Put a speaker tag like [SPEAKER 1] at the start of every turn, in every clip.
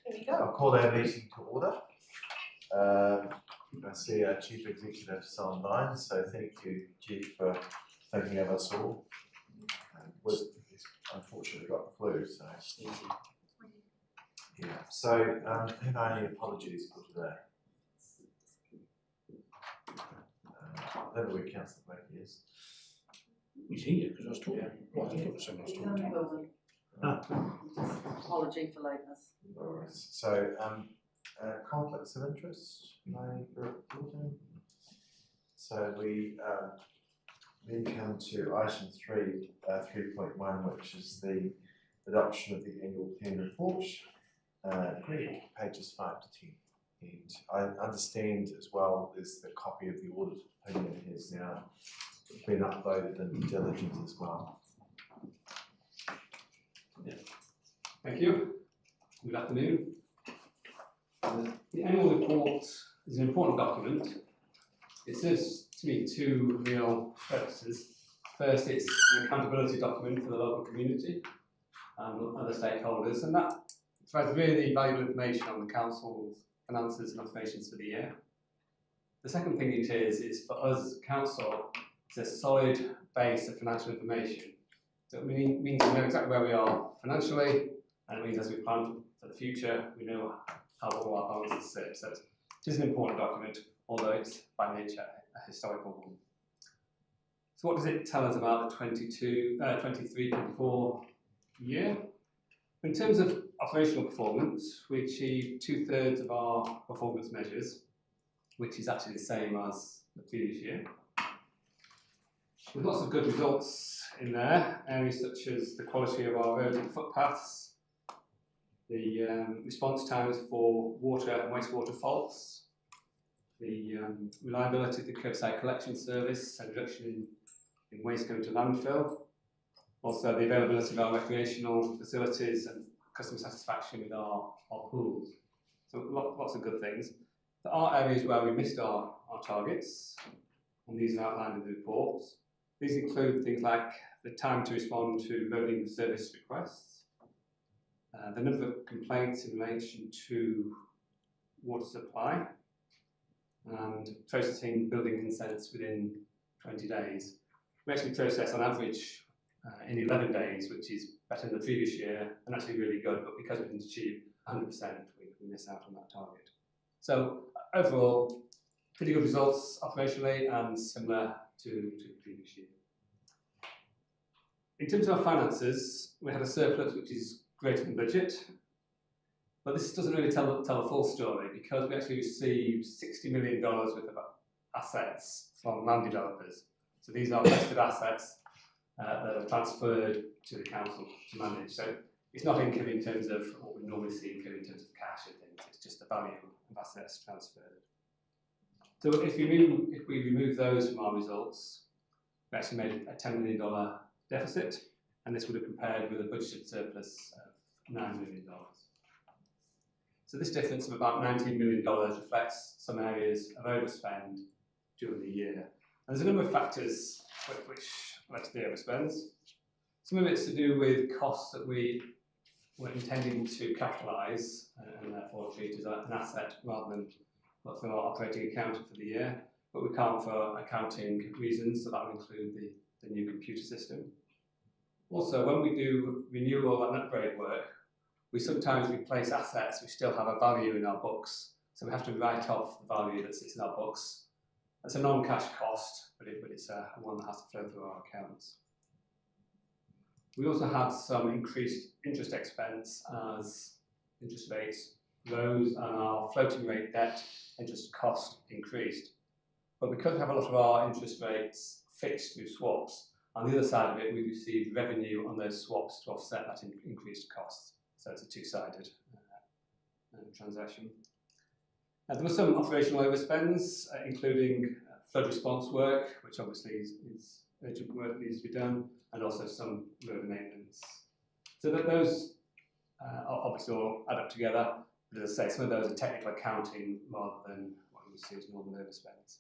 [SPEAKER 1] Here we go.
[SPEAKER 2] I'll call our meeting to order. I see our Chief Executive is online, so thank you, Chief, for thinking of us all. He's unfortunately got the flu, so yeah. So, have any apologies for today? Over the week, Councillor Blakey is.
[SPEAKER 3] He's here because I was talking. Well, I think it was someone I was talking to.
[SPEAKER 1] Apology for lateness.
[SPEAKER 2] Alright, so conflicts of interest, so we then come to item 3.1, which is the adoption of the annual plan report. Greg, pages 5 to 10. And I understand as well there's the copy of the audit opinion has now been uploaded in diligence as well.
[SPEAKER 4] Yeah. Thank you. Good afternoon. The annual report is an important document. It serves to me two real purposes. First, it's an accountability document for the local community and other stakeholders, and that provides really valuable information on the council's finances and operations for the year. The second thing it is for us as a council, it's a solid base of financial information. So it means we know exactly where we are financially, and it means as we plan for the future, we know how all our balances sit. So it is an important document, although it's by nature a historical one. So what does it tell us about the 23-24 year? In terms of operational performance, we achieved 2/3 of our performance measures, which is actually the same as the previous year. With lots of good results in there, areas such as the quality of our roads and footpaths, the response times for water and wastewater faults, the reliability of the curbside collection service and reduction in waste going to landfill, also the availability of our recreational facilities and customer satisfaction with our pools. So lots of good things. There are areas where we missed our targets, and these are outlined in the reports. These include things like the time to respond to roading service requests, the number of complaints in relation to water supply, and processing building consents within 20 days. We actually process on average in 11 days, which is better than the previous year and actually really good, but because we didn't achieve 100%, we miss out on that target. So overall, pretty good results operationally and similar to the previous year. In terms of our finances, we had a surplus which is greater than budget, but this doesn't really tell the full story because we actually received $60 million worth of assets from land developers. So these are vested assets that are transferred to the council to manage. So it's not income in terms of what we normally see income in terms of cash and things, it's just the value of assets transferred. So if we remove those from our results, we actually made a $10 million deficit, and this would have compared with a budgeted surplus of $9 million. So this difference of about $19 million reflects some areas of overspend during the year. And there's a number of factors which led to the overspends. Some of it's to do with costs that we were intending to capitalise and therefore treat as an asset rather than what's in our operating account for the year, but we can't for accounting reasons, so that will include the new computer system. Also, when we do renewal and upgrade work, we sometimes replace assets which still have a value in our books, so we have to write off the value that sits in our books. That's a non-cash cost, but it's one that has to flow through our accounts. We also had some increased interest expense as interest rates rose and our floating rate debt interest cost increased. But because we have a lot of our interest rates fixed through swaps, on the other side of it, we received revenue on those swaps to offset that increased cost. So it's a two-sided transaction. There were some operational overspends, including flood response work, which obviously is urgent work that needs to be done, and also some road maintenance. So that those obviously all add up together. But as I say, some of those are technical accounting rather than what you would see as normal overspends.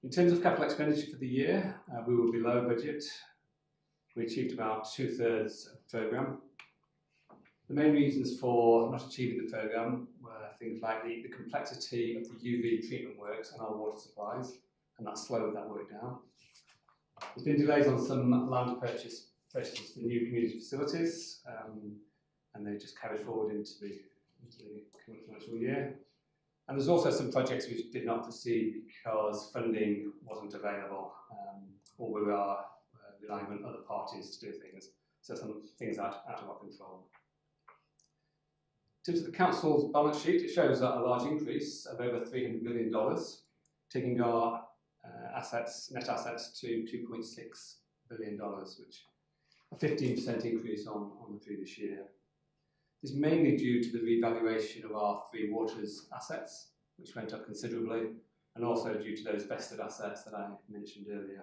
[SPEAKER 4] In terms of capital expenditure for the year, we were below budget. We achieved about 2/3 of the programme. The main reasons for not achieving the programme were things like the complexity of the UV treatment works on our water supplies, and that slowed that work down. There's been delays on some land purchases for new community facilities, and they just carried forward into the current financial year. And there's also some projects which did not proceed because funding wasn't available, or we are relying on other parties to do things. So some things out of our control. In terms of the council's balance sheet, it shows a large increase of over $300 million, taking our net assets to $2.6 billion, which a 15% increase on the previous year. This is mainly due to the revaluation of our Three Waters assets, which went up considerably, and also due to those vested assets that I mentioned earlier.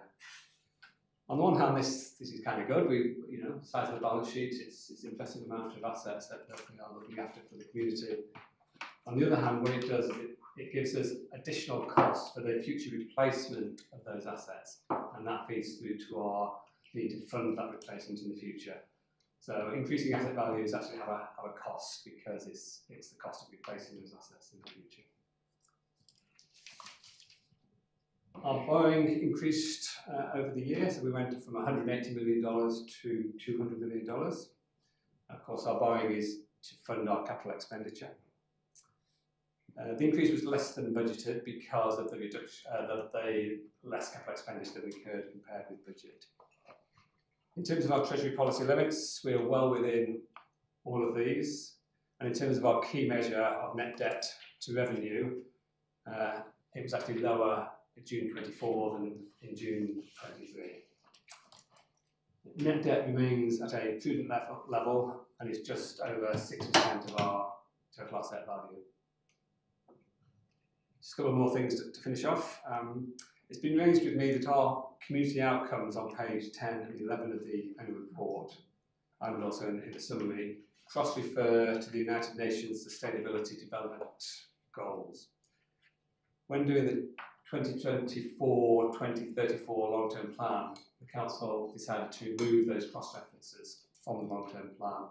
[SPEAKER 4] On the one hand, this is kind of good. The size of the balance sheet, it's an impressive amount of assets that we are looking after for the community. On the other hand, what it does is it gives us additional costs for the future replacement of those assets, and that feeds through to our need to fund that replacement in the future. So increasing asset values actually have a cost because it's the cost of replacing those assets in the future. Our borrowing increased over the year, so we went from $180 million to $200 million. Of course, our borrowing is to fund our capital expenditure. The increase was less than budgeted because of the reduction, the less capital expenditure that we incurred compared with budget. In terms of our Treasury policy limits, we are well within all of these. And in terms of our key measure of net debt to revenue, it was actually lower in June 24 than in June 23. Net debt remains at a prudent level and is just over 6% of our total asset value. Just a couple more things to finish off. It's been raised with me that our community outcomes on page 10 and 11 of the annual report, and also in the summary, cross-refer to the United Nations Sustainability Development Goals. When doing the 2024-2034 long-term plan, the Council decided to remove those cross-references from the long-term plan.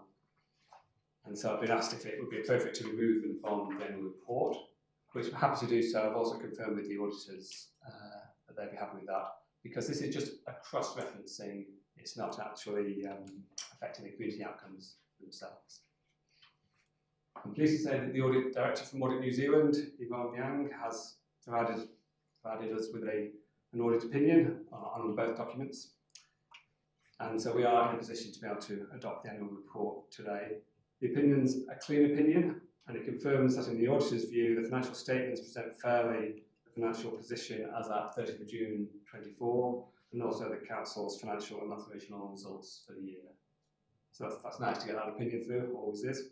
[SPEAKER 4] And so I've been asked if it would be appropriate to remove them from the annual report, which I'm happy to do so. I've also confirmed with the auditors that they'd be happy with that, because this is just a cross-referencing. It's not actually affecting the community outcomes themselves. I'm pleased to say that the Audit Director from Audit New Zealand, Yvonne Yang, has provided us with an audit opinion on both documents. And so we are in a position to be able to adopt the annual report today. The opinion's a clean opinion, and it confirms that in the auditor's view, the financial statements present fairly the financial position as at 30th of June 24, and also the Council's financial and operational results for the year. So that's nice to get that opinion through, always is.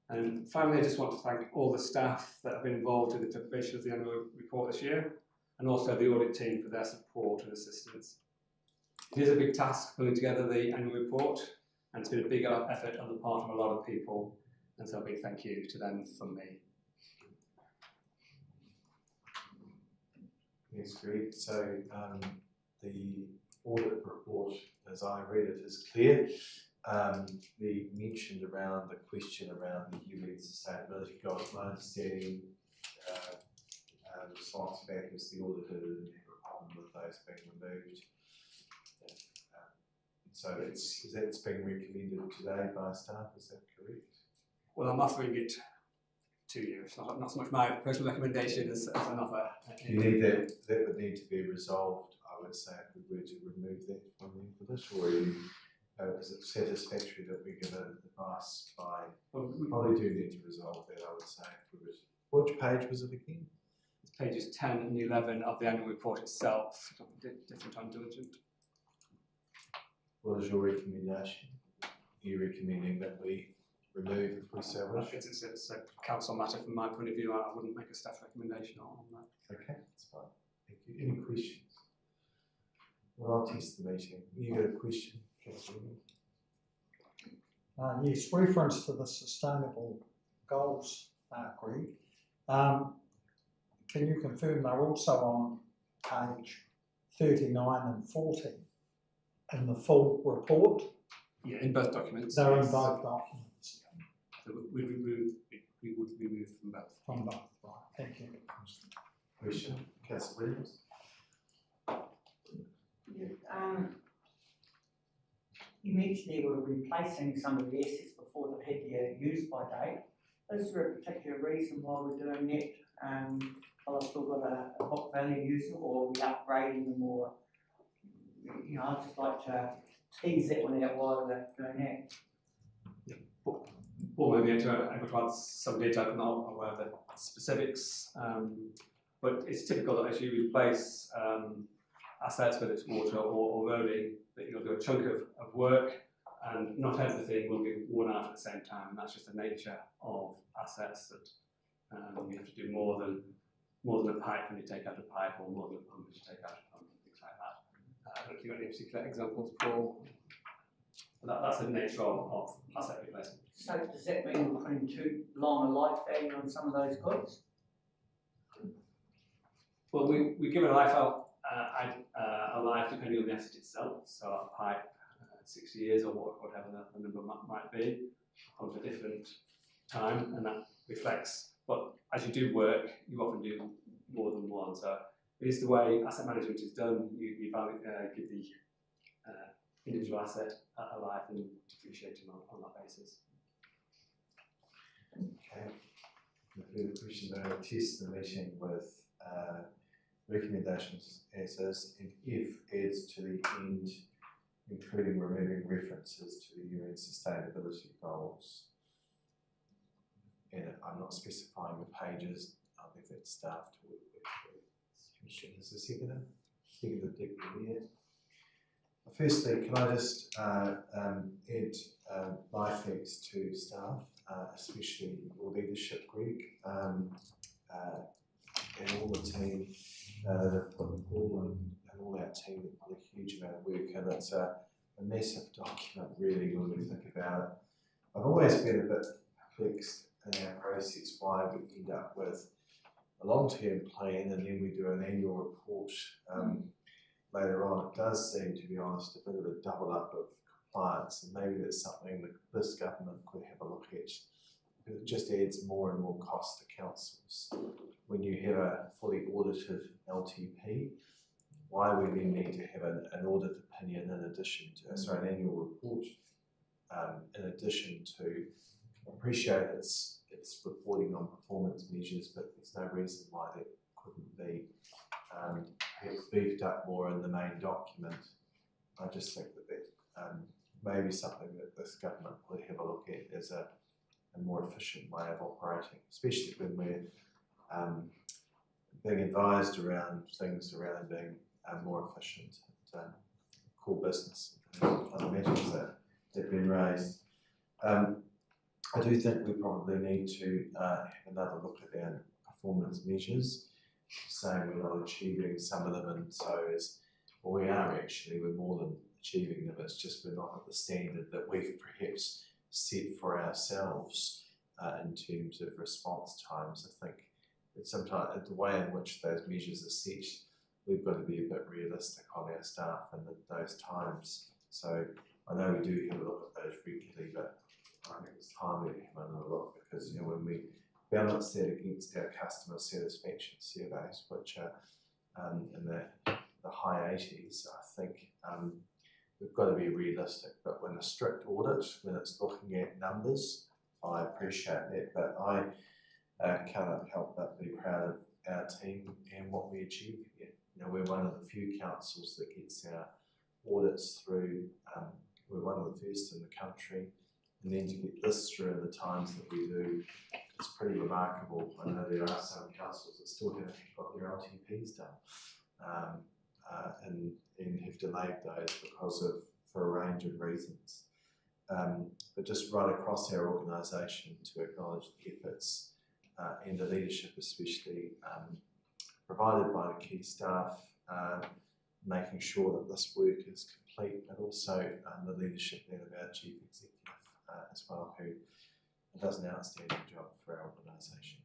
[SPEAKER 4] And finally, I just want to thank all the staff that have been involved in the preparation of the annual report this year, and also the audit team for their support and assistance. It is a big task putting together the annual report, and it's been a big effort on the part of a lot of people, and so a big thank you to them from me.
[SPEAKER 2] Yes, great. So the audit report, as I read it, is clear. The mentioned around the question around the UN sustainability goals, my understanding response back is the auditor didn't have a problem with those being removed. So that's being recommended today by staff, is that correct?
[SPEAKER 4] Well, I'm offering it to you. It's not so much my personal recommendation as an offer.
[SPEAKER 2] You need that would need to be resolved, I would say, if we were to remove that from the list, or is it satisfactory that we give advice by, we probably do need to resolve that, I would say. If we were which page was it again?
[SPEAKER 4] It's pages 10 and 11 of the annual report itself, different on diligent.
[SPEAKER 2] What is your recommendation? Are you recommending that we remove if we so wish?
[SPEAKER 4] It's a council matter from my point of view. I wouldn't make a staff recommendation on that. Okay,
[SPEAKER 2] that's fine. Thank you. Any questions? Well, I'll test the meeting. You got a question, Catherine?
[SPEAKER 1] Yes, reference to the sustainable goals, Greg. Can you confirm they're also on page 39 and 40 in the full report?
[SPEAKER 4] Yeah, in both documents.
[SPEAKER 1] They're in both documents.
[SPEAKER 4] So we would remove from both.
[SPEAKER 1] From that, right, thank you.
[SPEAKER 2] Question, Councillor Williams?
[SPEAKER 5] You mentioned they were replacing some of the assets before they had their use-by date. Is there a particular reason why we're doing that? Well, I've still got a book value user, or are we upgrading them, or, you know, I'd just like to tease that one out while we're doing that.
[SPEAKER 4] Or maybe able to add some data on aware of the specifics, but it's typical that as you replace assets, whether it's water or roading, that you'll do a chunk of work, and not everything will be worn out at the same time, and that's just the nature of assets, that you have to do more than a pipe when you take out a pipe, or more than a pump when you take out a pump, and things like that. I don't know if you've got any particular examples, Paul. But that's the nature of asset replacement.
[SPEAKER 5] So does that mean we're putting too long a life value on some of those goods?
[SPEAKER 4] Well, we give a life a life depending on the asset itself. So a pipe, 60 years or whatever the number might be, comes at a different time, and that reflects. But as you do work, you often do more than one. So it is the way asset management is done. You give the individual asset a life and depreciate them on that basis.
[SPEAKER 2] Okay. The further question, they will test the meeting with recommendations as is, and if adds to the end, including removing references to the UN sustainability goals. And I'm not specifying the pages, I'll leave that staff to work with. Commissioners, the seconder Dick Revere. Firstly, can I just add my thanks to staff, especially your leadership, Greg, and all the team that have put forward, and all our team that put a huge amount of work, and it's a massive document really when we think about it. I've always been a bit perplexed in our process why we end up with a long-term plan and then we do an annual report later on. It does seem, to be honest, a bit of a double up of compliance, and maybe that's something that this government could have a look at. It just adds more and more cost to councils. When you have a fully audited LTP, why we then need to have an audit opinion in addition to, an annual report, in addition to, appreciate it's reporting on performance measures, but there's no reason why that couldn't be beefed up more in the main document. I just think that may be something that this government would have a look at as a more efficient way of operating, especially when we're being advised around things around being more efficient and core business. Other measures that have been raised. I do think we probably need to have another look at our performance measures, saying we're not achieving some of them, and so we are actually, we're more than achieving them, it's just we're not at the standard that we've perhaps set for ourselves in terms of response times. I think that sometimes the way in which those measures are set, we've got to be a bit realistic on our staff and those times. So I know we do have a look at those regularly, but I think it's time we have another look, because when we balance that against our customer satisfaction surveys, which are in the high 80s, I think we've got to be realistic. But when a strict audit, when it's looking at numbers, I appreciate that, but I cannot help but be proud of our team and what we achieve here. We're one of the few councils that gets our audits through. We're one of the first in the country, and then to get this through in the times that we do, it's pretty remarkable. I know there are some councils that still haven't got their LTPs done, and have delayed those for a range of reasons. But just right across our organisation to acknowledge the efforts and the leadership, especially provided by the key staff, making sure that this work is complete, but also the leadership then of our Chief Executive as well, who does an outstanding job for our organisation.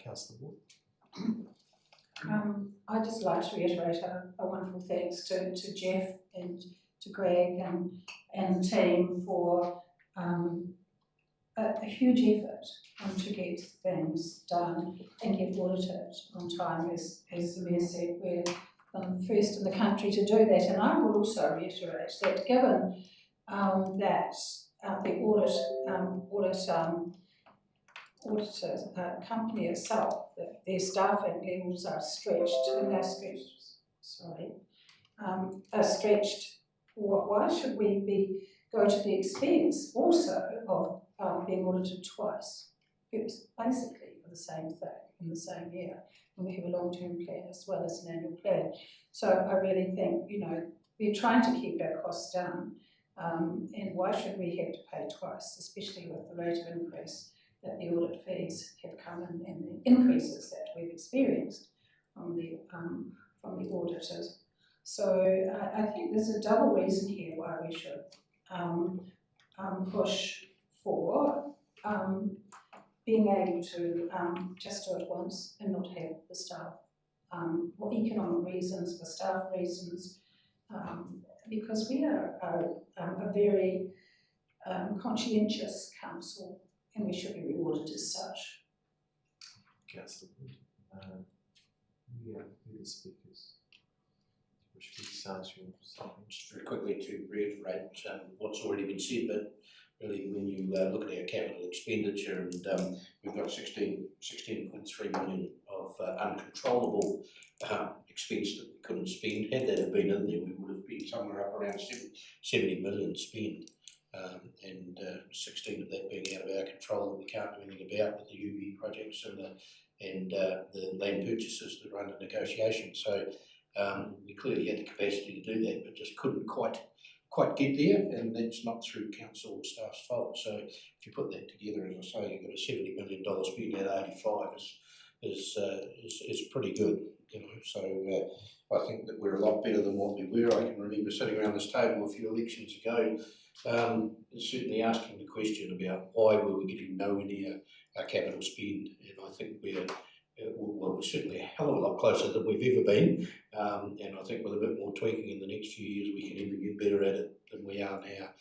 [SPEAKER 2] Councillor Ward.
[SPEAKER 6] I'd just like to reiterate a wonderful thanks to Jeff and to Greg and the team for a huge effort to get things done and get audited on time. As the Mayor said, we're first in the country to do that. And I would also reiterate that given that the auditor company itself, that their staffing levels are stretched, and they're stretched. Why should we go to the expense also of being audited twice? It was basically for the same thing in the same year, and we have a long-term plan as well as an annual plan. So I really think, we're trying to keep our costs down, and why should we have to pay twice, especially with the rate of increase that the audit fees have come in and the increases that we've experienced from the auditors. So I think there's a double reason here why we should push for being able to just do it once and not have the staff, for economic reasons, for staff reasons, because we are a very conscientious council, and we should be rewarded as such.
[SPEAKER 2] Councillor Wood. Who the speakers? Which sounds your something?
[SPEAKER 3] Just very quickly to reiterate what's already been said, but really when you look at our capital expenditure, and we've got 16.3 million of uncontrollable expense that we couldn't spend. Had that have been in there, we would have been somewhere up around 70 million spent, and 16 of that being out of our control that we can't do anything about, with the UV projects and the land purchases that are under negotiation. So we clearly had the capacity to do that, but just couldn't quite get there, and that's not through council or staff's fault. So if you put that together, as I say, you've got a $70 million spend out of 85 is pretty good, So I think that we're a lot better than what we were. I can remember sitting around this table a few elections ago, certainly asking the question about why were we getting nowhere near our capital spend, and I think we're certainly a hell of a lot closer than we've ever been, and I think with a bit more tweaking in the next few years we can even get better at it than we are now.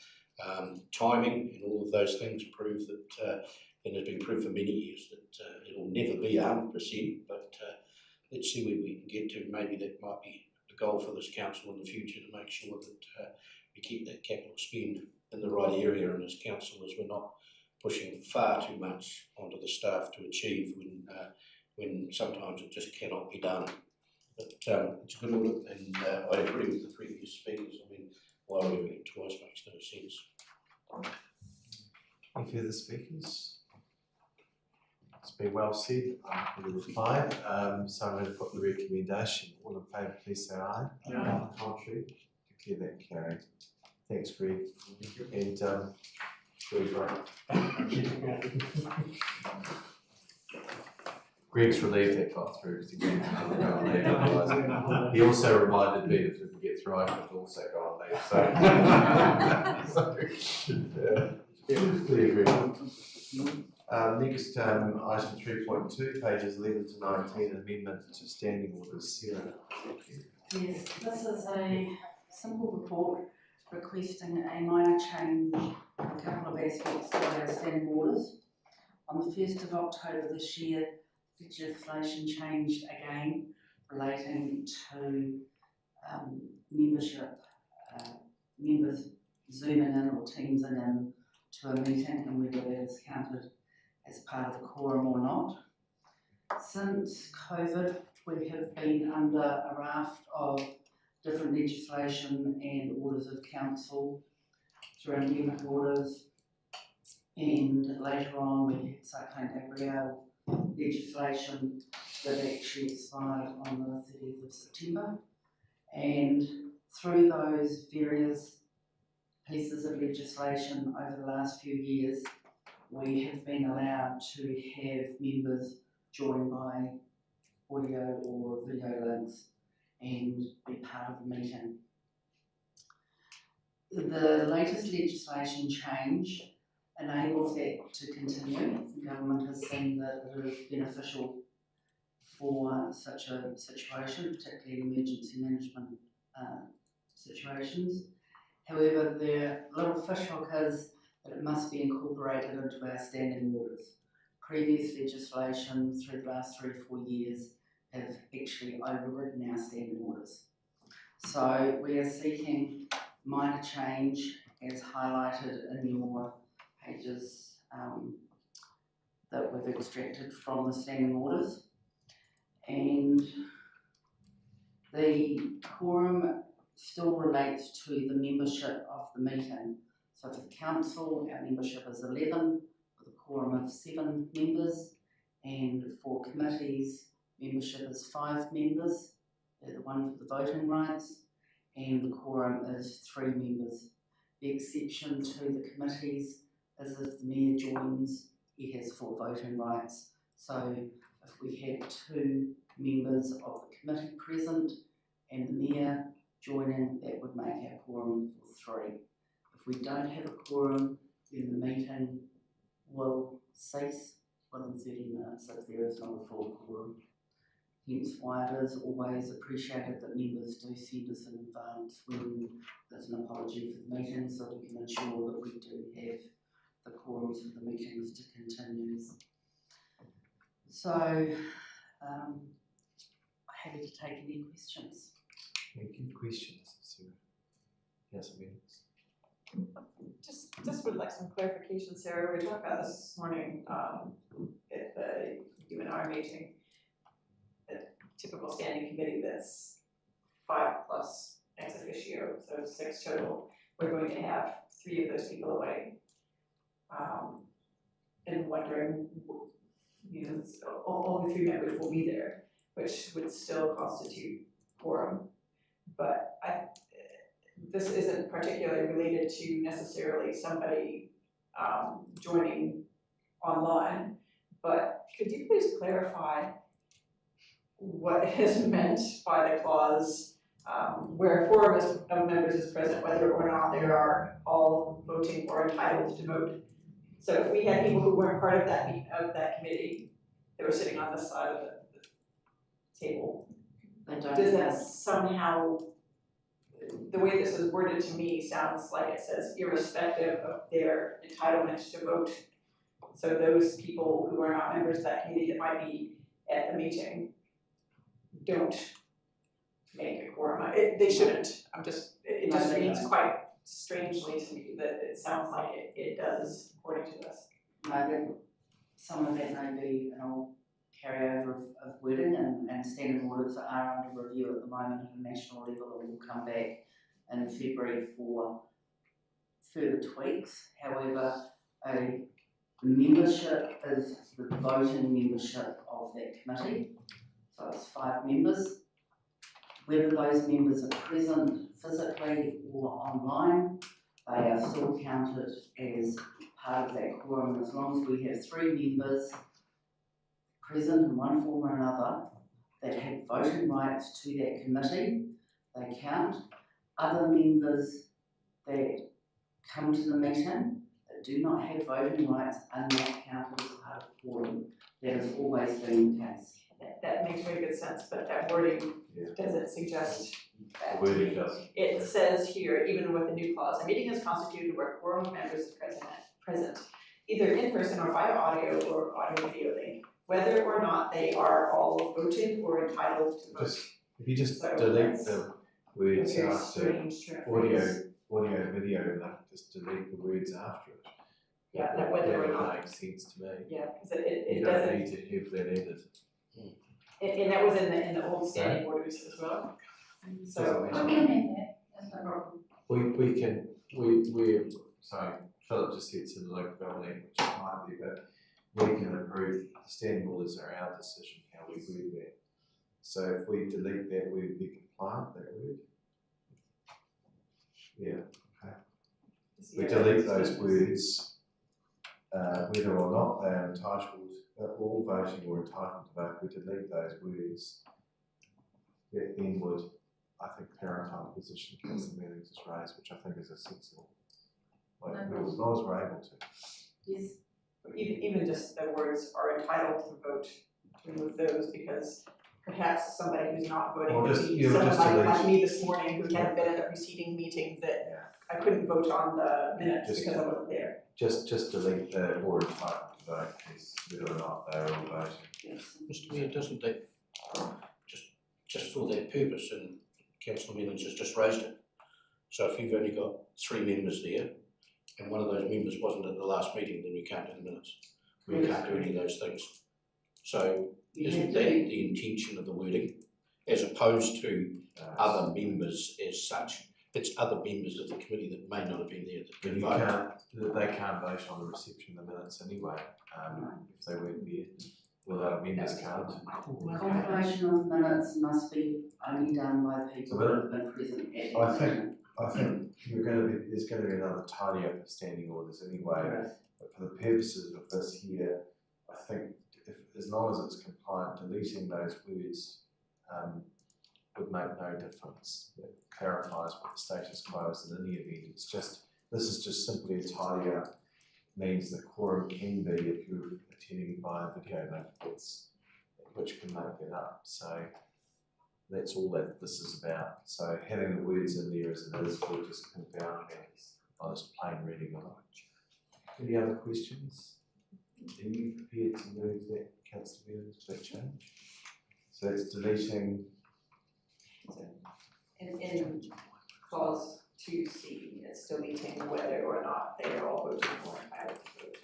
[SPEAKER 3] Timing and all of those things prove that, and has been proved for many years, that it'll never be 100%, but let's see where we can get to. Maybe that might be the goal for this council in the future, to make sure that we keep that capital spend in the right area, and as councillors we're not pushing far too much onto the staff to achieve when sometimes it just cannot be done. But it's a good audit, and I agree with the previous speakers. I mean, why are we doing it twice makes no sense.
[SPEAKER 2] Any further speakers? It's been well said. I'm happy with 5. So I'm going to put the recommendation. All in favour, please say aye.
[SPEAKER 1] Aye.
[SPEAKER 2] Contrary, declare that carried. Thanks, Greg. And very great. Greg's relieved that got through because he went on leave. Otherwise, he also reminded me that if we get through, I should also go on leave. Next, item 3.2, pages 11 to 19, amendment to standing orders. Sarah.
[SPEAKER 7] Yes, this is a simple report requesting a minor change in a couple of aspects to our standing orders. On the 1st of October this year, legislation changed again relating to membership, members zooming in or teamsing in to a meeting, and whether that is counted as part of the quorum or not. Since COVID, we have been under a raft of different legislation and orders of council through endemic orders, and later on we had Cyclone Gabrielle legislation that actually expired on the 30th of September. And through those various pieces of legislation over the last few years, we have been allowed to have members join by audio or video links and be part of the meeting. The latest legislation change enables that to continue. The government has seen that it is beneficial for such a situation, particularly in emergency management situations, However, the little fishhook is that it must be incorporated into our standing orders. Previous legislation through the last 3 or 4 years have actually overridden our standing orders. So we are seeking minor change as highlighted in your pages that we've extracted from the standing orders. And the quorum still relates to the membership of the meeting. So for the council, our membership is 11 with a quorum of 7 members, and for committees, membership is 5 members. They're the ones with the voting rights, and the quorum is 3 members. The exception to the committees is if the mayor joins, he has full voting rights. So if we had 2 members of the committee present and the mayor joining, that would make our quorum for 3. If we don't have a quorum, then the meeting will cease within 30 minutes if there is not a full quorum. Hence why it is always appreciated that members do send us in advance when there's an apology for the meeting, so we can ensure that we do have the quorums for the meetings to continue. So, happy to take any questions.
[SPEAKER 2] Any good questions, Sarah? Yes, Williams.
[SPEAKER 8] Just would like some clarification, Sarah. We talked about this morning at the UNR meeting. A typical standing committee that's 5 plus ex officio, so 6 total. We're going to have 3 of those people away. And wondering, only 3 members will be there, which would still constitute quorum. But this isn't particularly related to necessarily somebody joining online, but could you please clarify what is meant by the clause where a quorum of members is present, whether or not they are all voting or entitled to vote? So if we had people who weren't part of that committee, they were sitting on this side of the table, does that somehow, the way this is worded to me sounds like it says irrespective of their entitlement to vote. So those people who are not members of that committee that might be at the meeting don't make a quorum. They shouldn't. It just reads quite strangely to me that it sounds like it does according to this.
[SPEAKER 7] Maybe some of that may be an old carryover of wording, and standing orders are under review at the moment at a national level, and will come back in February for further tweaks. However, the membership is the voting membership of that committee, so it's 5 members. Whether those members are present physically or online, they are still counted as part of that quorum. As long as we have 3 members present in one form or another that have voting rights to that committee, they count. Other members that come to the meeting that do not have voting rights are not counted as part of the quorum. That has always been the case.
[SPEAKER 8] That makes very good sense, but that wording doesn't suggest that.
[SPEAKER 2] The wording does.
[SPEAKER 8] It says here, even with the new clause, a meeting is constituted where a quorum of members is present, either in person or via audio or audio video link, whether or not they are all voting or entitled to vote.
[SPEAKER 2] If you just
[SPEAKER 8] So
[SPEAKER 2] delete
[SPEAKER 8] that's
[SPEAKER 2] the words
[SPEAKER 8] very
[SPEAKER 2] after
[SPEAKER 8] strange to
[SPEAKER 2] audio, video, and just delete the words after it.
[SPEAKER 8] Yeah, that whether or not.
[SPEAKER 2] Makes sense to me.
[SPEAKER 8] Yeah, because it
[SPEAKER 2] You don't
[SPEAKER 8] doesn't,
[SPEAKER 2] need to have that added.
[SPEAKER 8] and that was in the old standing orders as well. So,
[SPEAKER 6] I can have that, that's no problem.
[SPEAKER 2] We sorry, Philip just said to the local government, which might be, but we can approve, the standing orders are our decision, how we word that. So if we delete that, we would be compliant, that word. Yeah, okay. We delete those words, whether or not they are entitled, all voting or entitled to vote, we delete those words. That then would, I think, clarify the position council meetings is raised, which I think is a sensible way, as long as we're able to.
[SPEAKER 7] Yes.
[SPEAKER 8] even just the words are entitled to vote, to remove those, because perhaps somebody who's not voting
[SPEAKER 2] Or
[SPEAKER 8] would
[SPEAKER 2] just-
[SPEAKER 8] be
[SPEAKER 2] you would
[SPEAKER 8] someone
[SPEAKER 2] just
[SPEAKER 8] like
[SPEAKER 2] delete-
[SPEAKER 8] me this morning who hadn't been at a preceding meeting that I couldn't vote on the minutes
[SPEAKER 2] Just-
[SPEAKER 8] because I wasn't there.
[SPEAKER 2] Just delete the or entitled to vote, is whether or not they're all voting.
[SPEAKER 7] Yes.
[SPEAKER 3] Mr Mayor, doesn't that, just for that purpose, and Councillor Mellons has just raised it. So if you've only got 3 members there, and one of those members wasn't at the last meeting, then you can't do the minutes. You can't do any of those things. So isn't that the intention of the wording, as opposed to other members as such? It's other members of the committee that may not have been there that
[SPEAKER 2] But
[SPEAKER 3] can
[SPEAKER 2] you
[SPEAKER 3] vote.
[SPEAKER 2] they can't vote on the reception of the minutes anyway, if they weren't there. Well, other members can't.
[SPEAKER 7] Confirmation of minutes must be only done by people who have been present at the meeting.
[SPEAKER 2] I think there's going to be another tidy up of standing orders anyway. But for the purposes of this here, I think as long as it's compliant, deleting those words would make no difference. It clarifies what the status quo is in any event. This is just simply a tidy up. Means the quorum can be if you're attending via video link, which can make it up. So that's all that this is about. So having the words in there as it is will just confound things by this plain reading of it. Any other questions? Are you prepared to move that, Councillor Mellons, that change? So it's deleting.
[SPEAKER 8] In clause 2C, it's deleting whether or not they are all voting or entitled to vote.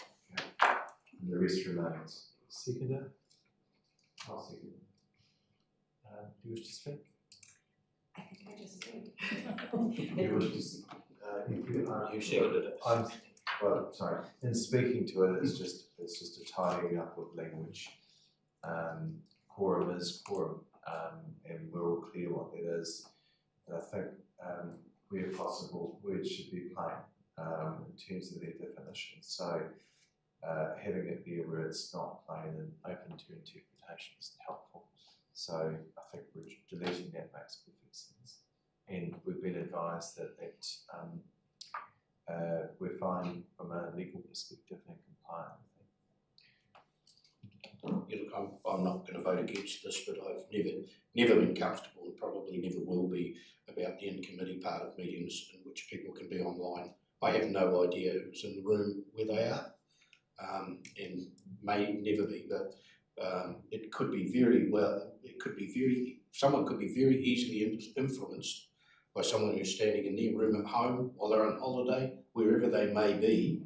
[SPEAKER 2] And the rest remains. Seconder? I'll second. Do you wish to speak?
[SPEAKER 8] I think I just did.
[SPEAKER 2] You wish to speak?
[SPEAKER 3] You seconded it.
[SPEAKER 2] Well, sorry. In speaking to it, it's just a tidying up of language. Quorum is quorum, and we're all clear what that is. And I think where possible, words should be plain in terms of their definition. So having it there where it's not plain and open to interpretation is helpful. So I think we're deleting that makes perfect sense. And we've been advised that we're fine from a legal perspective and compliant with
[SPEAKER 3] You look, I'm not going to vote against this, but I've never been comfortable and probably never will be about the in-committee part of meetings in which people can be online. I have no idea who's in the room where they are, and may never be, but it could be someone could be very easily influenced by someone who's standing in their room at home while they're on holiday, wherever they may be,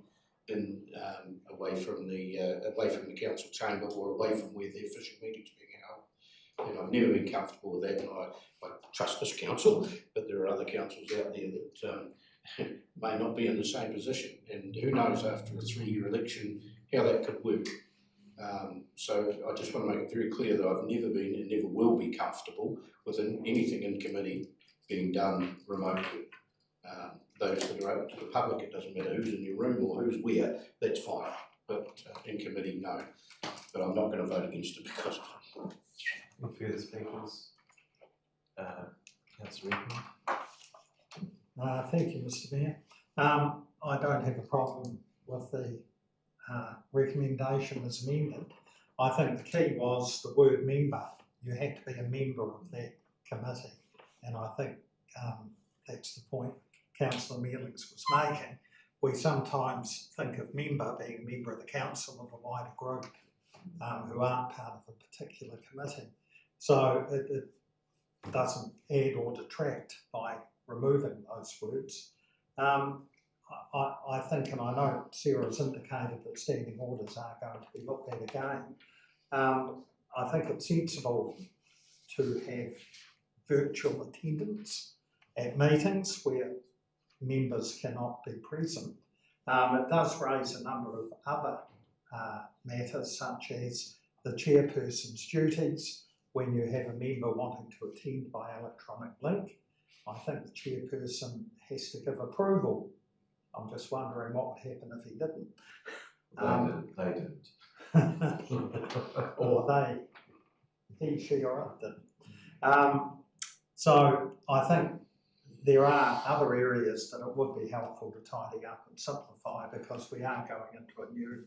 [SPEAKER 3] away from the council chamber or away from where the official meeting's being held. And I've never been comfortable with that, and I trust this council, but there are other councils out there that may not be in the same position, and who knows after a 3-year election how that could work. So I just want to make it very clear that I've never been and never will be comfortable with anything in committee being done remotely. Those that are open to the public, it doesn't matter who's in your room or who's where, that's fine. But in committee, no. But I'm not going to vote against it because of it.
[SPEAKER 2] Any further speakers? Councillor Redmond?
[SPEAKER 1] Thank you, Mr Mayor. I don't have a problem with the recommendation as amended. I think the key was the word member. You had to be a member of that committee, and I think that's the point Councillor Mellons was making. We sometimes think of member being a member of the council of a wider group who aren't part of a particular committee. So it doesn't add or detract by removing those words. I think, and I know Sarah's indicated that standing orders are going to be looked at again. I think it's sensible to have virtual attendance at meetings where members cannot be present. It does raise a number of other matters, such as the chairperson's duties when you have a member wanting to attend by electronic link. I think the chairperson has to give approval. I'm just wondering what would happen if he didn't.
[SPEAKER 2] They didn't.
[SPEAKER 1] Or he, she or it didn't. So I think there are other areas that it would be helpful to tidy up and simplify, because we are going into a new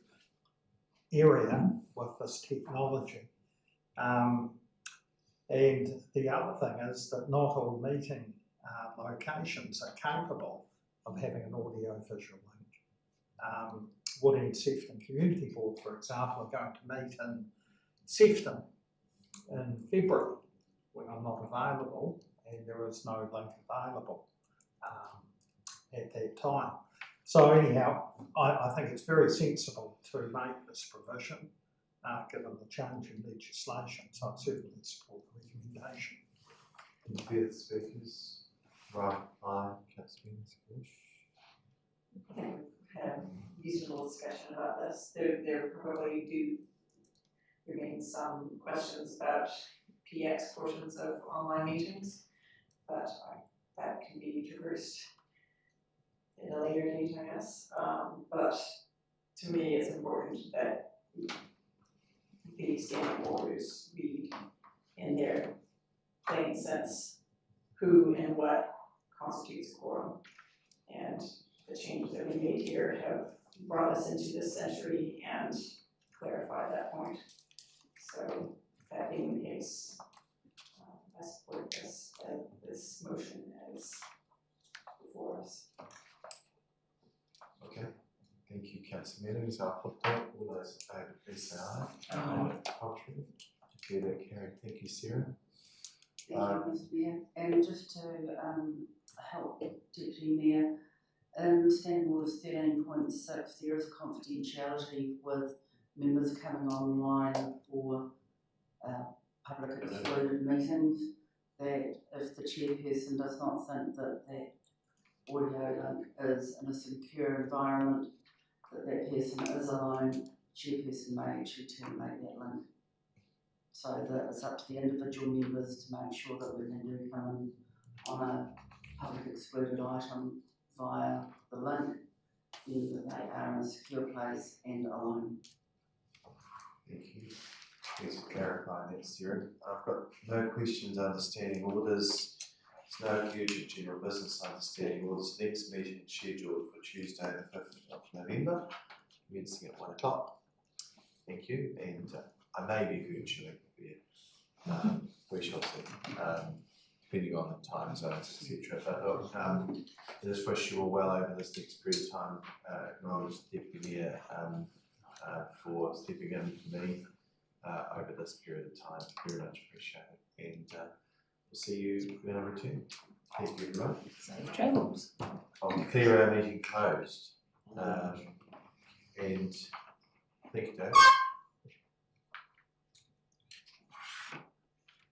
[SPEAKER 1] area with this technology. And the other thing is that not all meeting locations are capable of having an audio-visual link. Wood End Sefton Community Board, for example, are going to meet in Sefton in February, when I'm not available, and there is no link available at that time. So anyhow, I think it's very sensible to make this provision, given the change in legislation, so I certainly support the recommendation.
[SPEAKER 2] Any further speakers? Right, Councillor Bush.
[SPEAKER 8] I think we've had a reasonable discussion about this. There probably do remain some questions about PX portions of online meetings, but that can be traversed in a later date, I guess. But to me, it's important that the standing orders read in their plain sense who and what constitutes a quorum. And the changes that we made here have brought us into this century and clarified that point. So that being the case, I support this motion as before us.
[SPEAKER 2] Okay, thank you, Councillor Meadings. I'll put that. All those in favour, please say aye. Contrary? Declare that carried. Thank you, Sarah.
[SPEAKER 7] Thank you, Mr Mayor. And just to help Deputy Mayor, in Standing Orders 13.6, there is confidentiality with members coming online for public excluded meetings, that if the chairperson does not think that that audio link is in a secure environment, that person is alone, chairperson may actually terminate that link. So that it's up to the individual members to make sure that when they do come in on a public excluded item via the link, then that they are in a secure place and alone.
[SPEAKER 2] Thank you. Thanks for clarifying that, Sarah. I've got no questions under standing orders. There's no urgent general business under standing orders. Next meeting scheduled for Tuesday the 5th of November, commencing at 1 o'clock. Thank you, and I may be virtually here. We shall see, depending on the time zones, etc. But look, I just wish you all well over this next period of time. Acknowledge the Deputy Mayor for stepping in for me over this period of time. Very much appreciated, and we'll see you when I return. Thank you, everyone.
[SPEAKER 6] Safe travels.
[SPEAKER 2] I'll declare our meeting closed. And thank you, Dave.